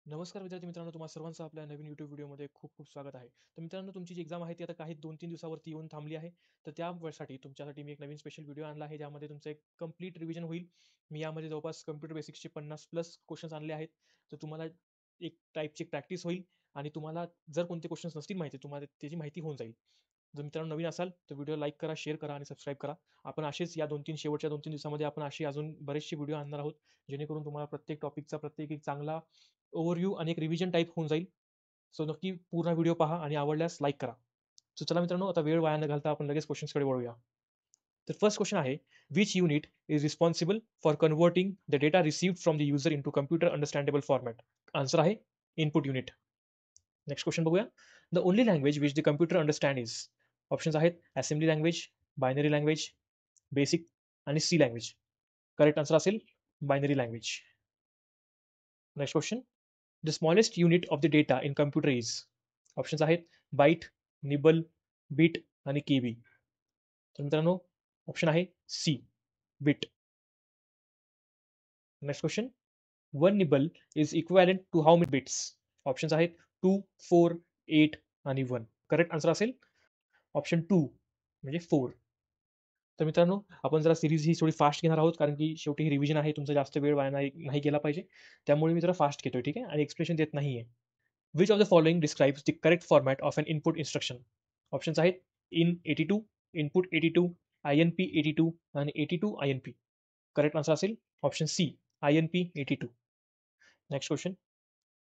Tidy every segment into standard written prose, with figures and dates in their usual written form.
नमस्कार विद्यार्थी मित्रांनो, तुम्हा सर्वांचं आपल्या नवीन YouTube व्हिडिओमध्ये खूप खूप स्वागत आहे. तर मित्रांनो, तुमची जी एक्झाम आहे ती आता काही 2-3 दिवसावरती येऊन थांबली आहे. तर त्यासाठी तुमच्यासाठी मी एक नवीन स्पेशल व्हिडिओ आणला आहे, ज्यामध्ये तुमचं एक कंप्लीट रिव्हिजन होईल. मी यामध्ये जवळपास कॉम्प्युटर बेसिक्सचे 50 प्लस क्वेश्चन्स आणले आहेत. तर तुम्हाला एक टाईपची प्रॅक्टिस होईल आणि तुम्हाला जर कोणते क्वेश्चन्स नसतील माहिती, तुम्हाला त्याची माहिती होऊन जाईल. जर मित्रांनो नवीन असाल तर व्हिडिओ लाईक करा, शेअर करा आणि सबस्क्राईब करा. आपण असेच या 2-3 शेवटच्या 2-3 दिवसामध्ये आपण अशी अजून बरेचसे व्हिडिओ आणणार आहोत, जेणेकरून तुम्हाला प्रत्येक टॉपिकचा प्रत्येक एक चांगला ओव्हरव्ह्यू आणि एक रिव्हिजन टाइप होऊन जाईल. सो नक्की पूर्ण व्हिडिओ पहा आणि आवडल्यास लाईक करा. सो चला मित्रांनो, आता वेळ वाया न घालता आपण लगेच क्वेश्चन्सकडे वळूया. तर फर्स्ट क्वेश्चन आहे, which unit is responsible for converting the data received from the user into computer understandable format? Answer आहे इनपुट युनिट. नेक्स्ट क्वेश्चन बघूया. The only language which the computer understand is. Options आहेत assembly language, binary language, basic आणि C language. Correct answer असेल binary language. Next question. The smallest unit of the data in computer is. Options आहेत byte, nibble, bit आणि KB. तर मित्रांनो option आहे C, bit. Next question. One nibble is equivalent to how many bits. Options आहेत 2, 4, 8 आणि 1. Correct answer असेल option 2 म्हणजे 4. तर मित्रांनो, आपण जरा सिरीज ही थोडी फास्ट घेणार आहोत, कारण की शेवटी ही रिव्हिजन आहे, तुमचा जास्त वेळ वाया नाही नाही गेला पाहिजे. त्यामुळे मी जरा फास्ट घेतोय, ठीक आहे, आणि एक्सप्लेनेशन देत नाहीये. Which of the following describes the correct format of an input instruction. Options आहेत in82, इनपुट 82, INP 82 आणि 82 INP. करेक्ट आन्सर असेल option C, INP 82. Next question.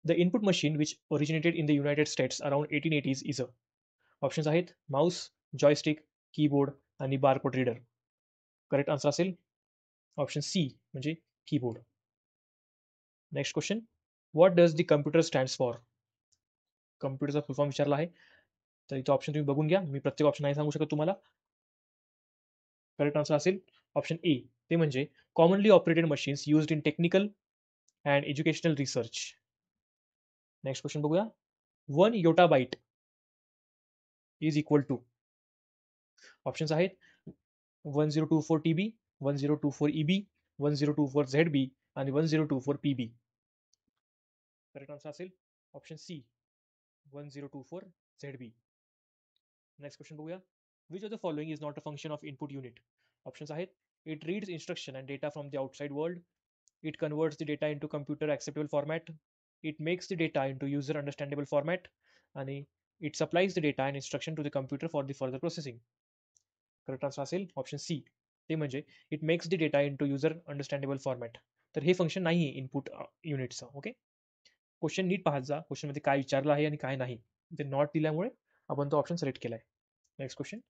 The input machine which originated in the United States around 1880s is a. Options आहेत mouse, joystick, keyboard आणि barcode reader. Correct answer असेल option C म्हणजे keyboard. Next question. What does the computer stands for. कम्प्युटरचा full form विचारला आहे. तर इथे option तुम्ही बघून घ्या, मी प्रत्येक ऑप्शन नाही सांगू शकत तुम्हाला. करेक्ट आन्सर असेल ऑप्शन ए, ते म्हणजे commonly operated machines used in technical and educational research. Next question बघूया. 1 योटाबाईट इज इक्वल टू. ऑप्शन्स आहेत 1024 TB, 1024 EB, 1024 ZB आणि 1024 PB. करेक्ट आन्सर असेल option C, 1024 ZB. Next question बघूया. Which of the following is not a function of input unit. Options आहेत it reads instruction and data from the outside world, it converts the data into computer acceptable format, it makes the data into user understandable format आणि it supplies the data and instruction to the computer for the further processing. Correct answer असेल option C, ते म्हणजे it makes the data into user understandable format. तर हे function नाही आहे input युनिटचं. Okay, question NEET पाहत जा, क्वेश्चनमध्ये काय विचारलं आहे आणि काय नाही. ते नॉट दिल्यामुळे आपण तो ऑप्शन सिलेक्ट केला आहे. Next question.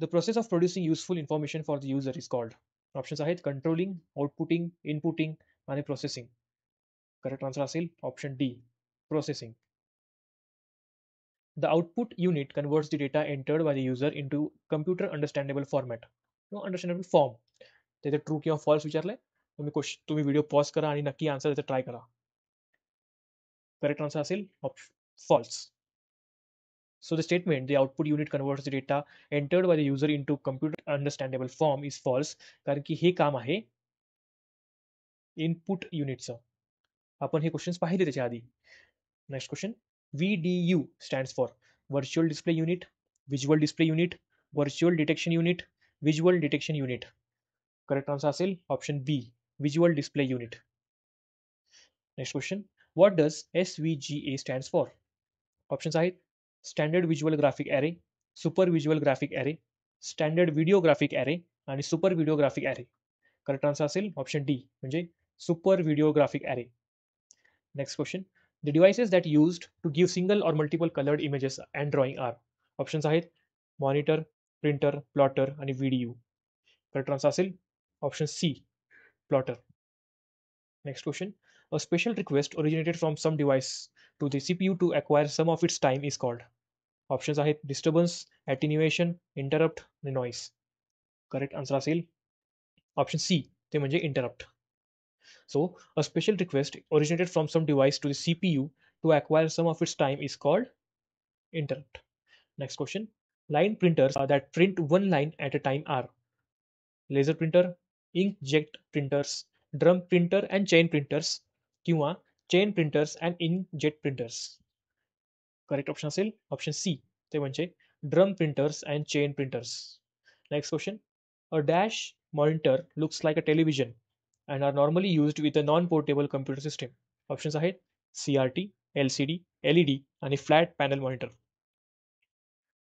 The process of producing useful information for the user is called. Options आहेत कंट्रोलिंग, आउटपुटिंग, इनपुटिंग आणि प्रोसेसिंग. करेक्ट आन्सर असेल option D, processing. The output unit converts the data entered by the user into computer understandable format. No, understandable form. ते true किंवा false विचारलंय. तुम्ही video pause करा आणि नक्की answer त्याचा try करा. करेक्ट आन्सर असेल false. So the statement the output unit converts the data entered by the user into computer understandable form is false, कारण की हे काम आहे इनपुट युनिटचं. आपण हे क्वेश्चन्स पाहिले त्याच्या आधी. Next question. VDU stands for Virtual Display Unit, Visual Display Unit, Virtual Detection Unit, Visual Detection Unit. Correct answer असेल option B, Visual Display Unit. Next question. What does SVGA stands for? Options आहेत standard visual graphic array, super visual graphic array, standard video graphic array आणि super video graphic array. Correct answer असेल option D म्हणजे super video graphic array. Next question. The devices that used to give single or multiple colored images and drawing are. Options आहेत monitor, printer, plotter आणि VDU. Correct answer असेल option C, plotter. Next question. A special request originated from some device to the CPU to acquire some of its time is called. Options आहेत disturbance, ॲटिन्युएशन, interrupt आणि noise. Correct answer असेल option C, ते म्हणजे interrupt. So, a special request originated from some device to the CPU to acquire some of its time is called interrupt. Next question. Line printers that print one line at a time are laser printer, inkjet printers, drum printer and chain printers किंवा chain printers and inkjet printers. Correct option असेल option C, ते म्हणजे drum printers and chain printers. Next question. A dash monitor looks like a television and are normally used with a non portable computer system. Options आहेत CRT, LCD, LED आणि flat panel monitor.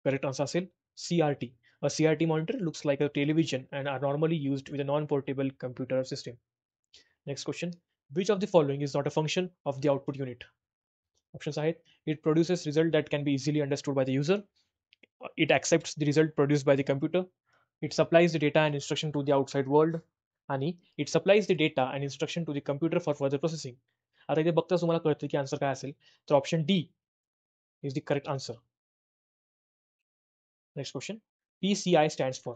Correct answer असेल CRT. A CRT monitor looks like a television and are normally used with a non-portable computer system. Next question. Which of the following is not a function of the output unit? Options are: it produces result that can be easily understood by the user, it accepts the result produced by the computer, it supplies the data and instruction to the outside world, आणि it supplies the data and instruction to the computer for further processing. आता इथे बघताच तुम्हाला कळतं की answer काय असेल. तर option D is the correct answer. Next question. PCI stands for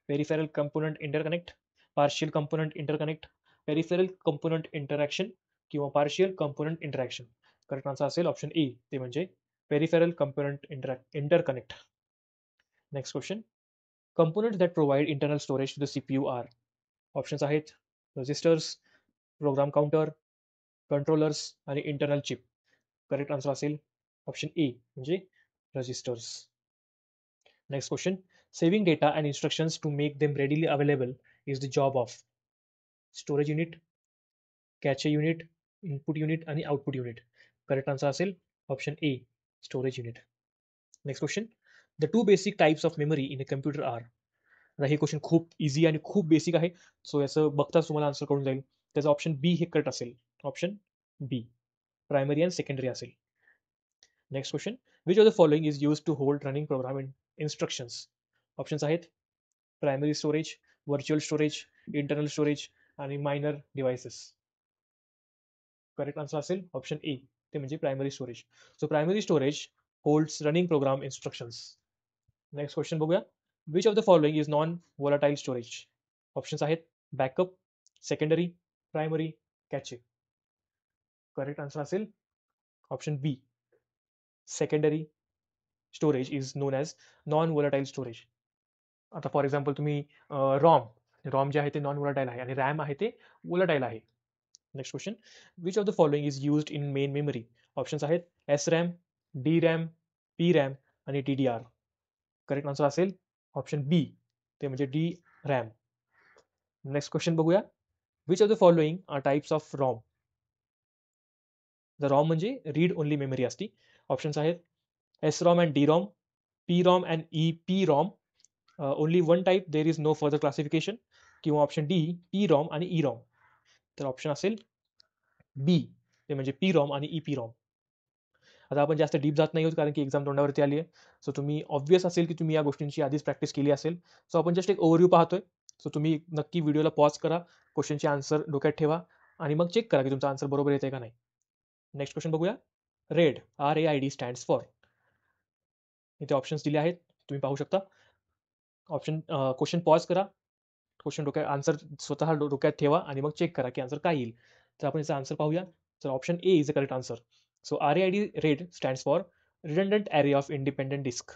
peripheral component interconnect, partial component interconnect, peripheral component interaction किंवा partial component interaction. Correct answer असेल ऑप्शन ए, ते म्हणजे peripheral component interconnect. Next question. Components that provide internal storage to the CPU are. Options आहेत registers, program counter, controllers आणि internal chip. Correct answer असेल option A म्हणजे registers. Next question. Saving data and instructions to make them readily available is the job of storage unit, cache unit, input unit आणि output unit. Correct answer असेल option A, storage unit. Next question. The two basic types of memory in a computer are. आता हे question खूप easy आणि खूप basic आहे, सो याचं बघताच तुम्हाला आन्सर कळून जाईल. त्याचं ऑप्शन बी हे करेक्ट असेल. Option B primary and secondary असेल. Next question. Which of the following is use to hold running program instructions. Options आहेत primary storage, virtual storage, internal storage आणि मायनर डिव्हाइसेस. करेक्ट आन्सर असेल option A, ते म्हणजे primary storage. So primary storage holds running program instructions. Next question बघूया. Which of the following is non volatile storage. Options आहेत backup, secondary, primary, cache. Correct answer असेल option B, secondary storage is known as non volatile storage. आता for example तुम्ही ROM जे आहे ते non volatile आहे आणि रॅम आहे ते वोलाटाईल आहे. Next question. Which of the following is used in main memory. Options आहेत SRAM, DRAM, PRAM आणि DDR. करेक्ट आन्सर असेल ऑप्शन बी, ते म्हणजे DRAM. नेक्स्ट क्वेश्चन बघूया. Which of the following are types of ROM. The ROM म्हणजे read only memory असती. Options आहेत SROM and DROM, PROM and EPROM, only one type there is no further classification, किंवा option D PROM आणि EROM. तर option असेल B, ते म्हणजे PROM आणि EPROM. आता आपण जास्त डीप जात नाही आहोत कारण की एक्झाम तोंडावरती आली आहे. सो तुम्ही ऑब्वियस असेल की तुम्ही या गोष्टींची आधीच प्रॅक्टिस केली असेल. सो आपण जस्ट एक ओव्हरव्ह्यू पाहतोय. सो तुम्ही नक्की व्हिडिओला पॉज करा, क्वेश्चनचे आन्सर डोक्यात ठेवा आणि मग चेक करा की तुमचा आन्सर बरोबर येते का नाही. नेक्स्ट क्वेश्चन बघूया. Red RAID stands for. इथे ऑप्शन्स दिले आहेत, तुम्ही पाहू शकता. ऑप्शन क्वेश्चन पॉज करा, क्वेश्चन डोक्यात आन्सर स्वतः डोक्यात ठेवा आणि मग चेक करा की आन्सर काय येईल. तर आपण याचा आन्सर पाहूया. तर option A is the correct answer. So RAID RAID stands for redundant array of independent disk.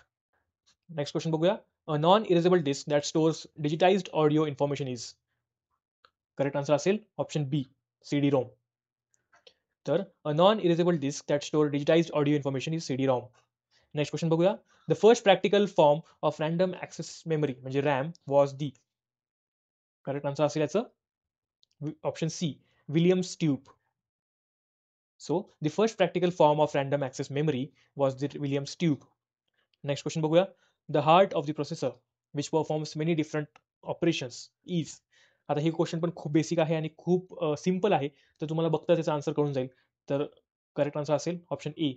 Next question बघूया. A non erasable disk that stores digitised audio information is. Correct answer असेल option B, CD-ROM. तर a non erasable disk that store digitised audio information is CD-ROM. Next question बघूया. The first practical form of random access memory म्हणजे RAM was the. Correct answer असेल याचं option C, Williams tube. So the first practical form of random access memory was the Williams tube. Next question बघूया. The heart of the processor which performs many different operations is. आता हे question पण खूप basic आहे आणि खूप simple आहे, तर तुम्हाला बघता त्याचा आन्सर कळून जाईल. तर करेक्ट आन्सर असेल option A,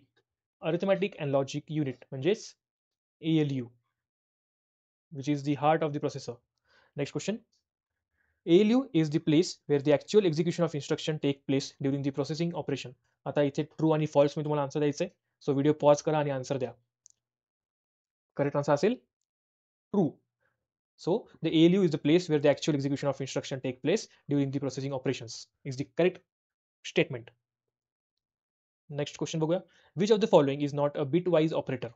arithmetic and logic unit म्हणजेच ALU, which is the heart of the processor. Next question. ALU is the place where the actual execution of instruction take place during the processing operation. आता इथे true आणि false मी तुम्हाला answer द्यायचं आहे. So video pause करा आणि answer द्या. Correct answer असेल true. So the ALU is the place where the actual execution of instruction take place during the processing operations is the correct statement. Next question बघूया. Which of the following is not a bitwise operator?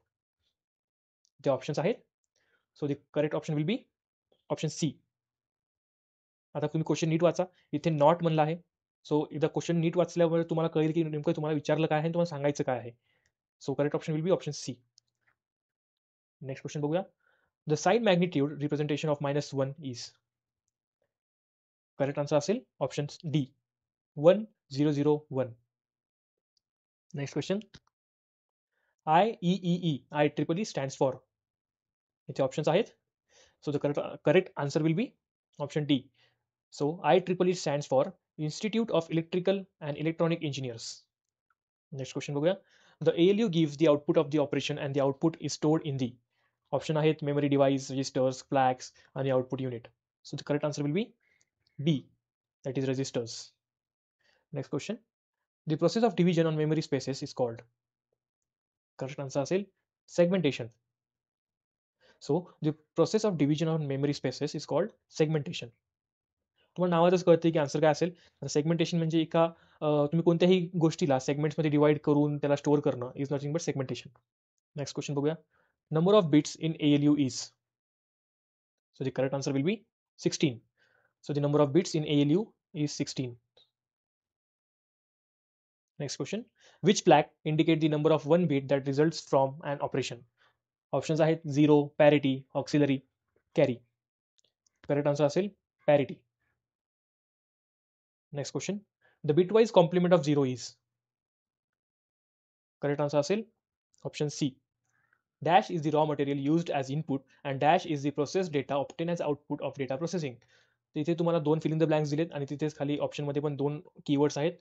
The options आहेत. So the correct option will be option C. आता तुम्ही question NEET वाचा. इथे not म्हणलं आहे, सो एकदा question NEET वाचल्यावर तुम्हाला कळेल की नेमकं तुम्हाला विचारलं काय आहे आणि तुम्हाला सांगायचं काय आहे. So correct option will be option C. Next question बघूया. The sign magnitude representation of -1 is. Correct answer असेल option D 1001. Next question. IEEE IEEE stands for. इथे ऑप्शन्स आहेत. So the correct answer will be option D. So IEEE stands for Institute of Electrical and Electronic Engineers. Next question बघूया. The ALU gives the output of the operation and the output is stored in the. Option आहेत memory device, registers, flags आणि output unit. So the correct answer will be B, that is registers. Next question. The process of division on memory spaces is called. Correct answer असेल segmentation. So the process of division on memory spaces is called segmentation. तुम्हाला नावातच कळते की answer काय असेल. Segmentation म्हणजे एका तुम्ही कोणत्याही गोष्टीला सेगमेंट्समध्ये डिवाइड करून त्याला स्टोअर करणं is nothing but segmentation. Next question बघूया. Number of bits in ALU is. So the correct answer will be 16. So the number of bits in ALU is 16. Next question. Which flag indicate the number of one bit that results from an operation? Options आहेत 0, parity, auxiliary, carry. Correct answer असेल parity. Next question. The bitwise complement of 0 is. Correct answer असेल option C. Dash is the raw material used as input and dash is the processed data obtained as output of data processing. तर इथे तुम्हाला दोन fill in the blanks दिलेत आणि तिथेच खाली ऑप्शनमध्ये पण दोन कीवर्ड्स आहेत.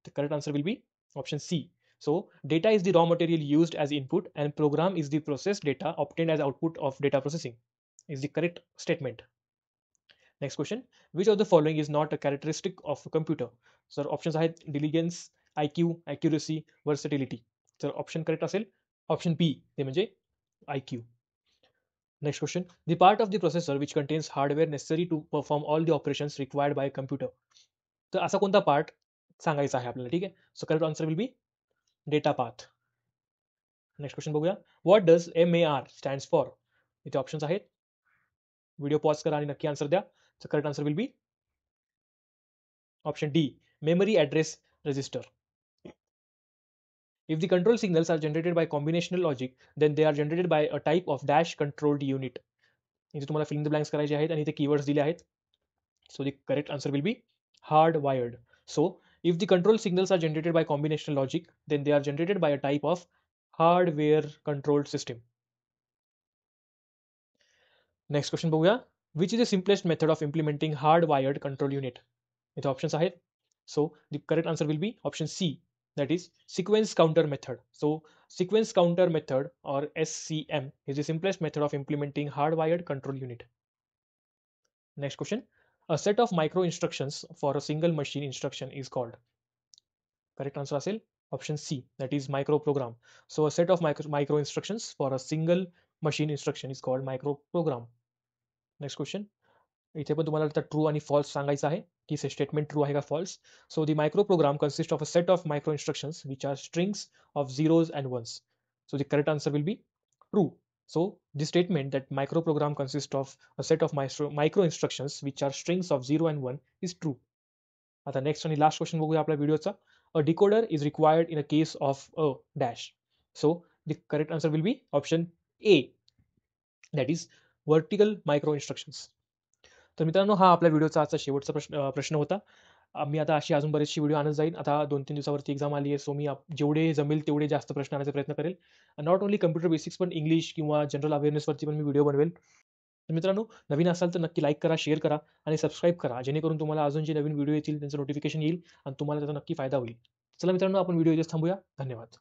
The correct answer will be option C. So data is the raw material used as input and program is the processed data obtained as output of data processing is the correct statement. Next question. Which of the following is not a characteristic of a computer? So options आहेत diligence, IQ, accuracy, versatility. तर option correct असेल option B, ते म्हणजे IQ. Next question. The part of the processor which contains hardware necessary to perform all the operations required by a computer. तर असा कोणता part सांगायचा आहे आपल्याला. ठीक आहे. So correct answer will be data path. Next question बघूया. What does MAR stands for. इथे ऑप्शन्स आहेत. व्हिडिओ पॉज करा आणि नक्की आन्सर द्या. So correct answer will be option D, memory address register. If the control signals are generated by combinational logic, then they are generated by a type of dash controlled unit. इथे तुम्हाला fill in the blanks करायचे आहेत आणि इथे keywords दिले आहेत. So the correct answer will be hardwired. So if the control signals are generated by combinational logic, then they are generated by a type of hardware controlled system. Next question बघूया. Which is the simplest method of implementing hardwired control unit? इथे options आहेत. So the correct answer will be option C, that is sequence counter method. So sequence counter method or SCM is the simplest method of implementing hardwired control unit. Next question. A set of micro instructions for a single machine instruction is called. Correct answer असेल option C, that is microprogram. So a set of micro instructions for a single machine instruction is called microprogram. Next question. इथे पण तुम्हाला आता true आणि false सांगायचं आहे की statement true आहे का false. So the microprogram consist of a set of micro instructions which are strings of zeros and ones. So the correct answer will be true. So the statement that microprogram consists of a set of micro instructions which are strings of 0 and 1 is true. आता next आणि last question बघूया आपल्या व्हिडिओचा. A decoder is required in a case of a dash. So the correct answer will be option A, that is vertical micro instructions. तर मित्रांनो, हा आपल्या व्हिडिओचा आजचा शेवटचा प्रश्न होता. मी आता अशी अजून बरेचशी व्हिडिओ आणत जाईल. आता 2-3 दिवसावरती एक्झाम आली आहे. सो मी जेवढे जमेल तेवढे जास्त प्रश्न आणण्याचा प्रयत्न करेल. नॉट ओन्ली कम्प्युटर बेसिक्स पण इंग्लिश किंवा जनरल अवेअरनेसवरती पण मी व्हिडिओ बनवेल. तर मित्रांनो, नवीन असाल तर नक्की लाईक करा, शेअर करा आणि सबस्क्राईब करा, जेणेकरून तुम्हाला अजून जे नवीन व्हिडिओ येतील त्यांचं नोटिफिकेशन येईल आणि तुम्हाला त्याचा नक्की फायदा होईल. चला मित्रांनो, आपण व्हिडिओ इथेच थांबूया. धन्यवाद.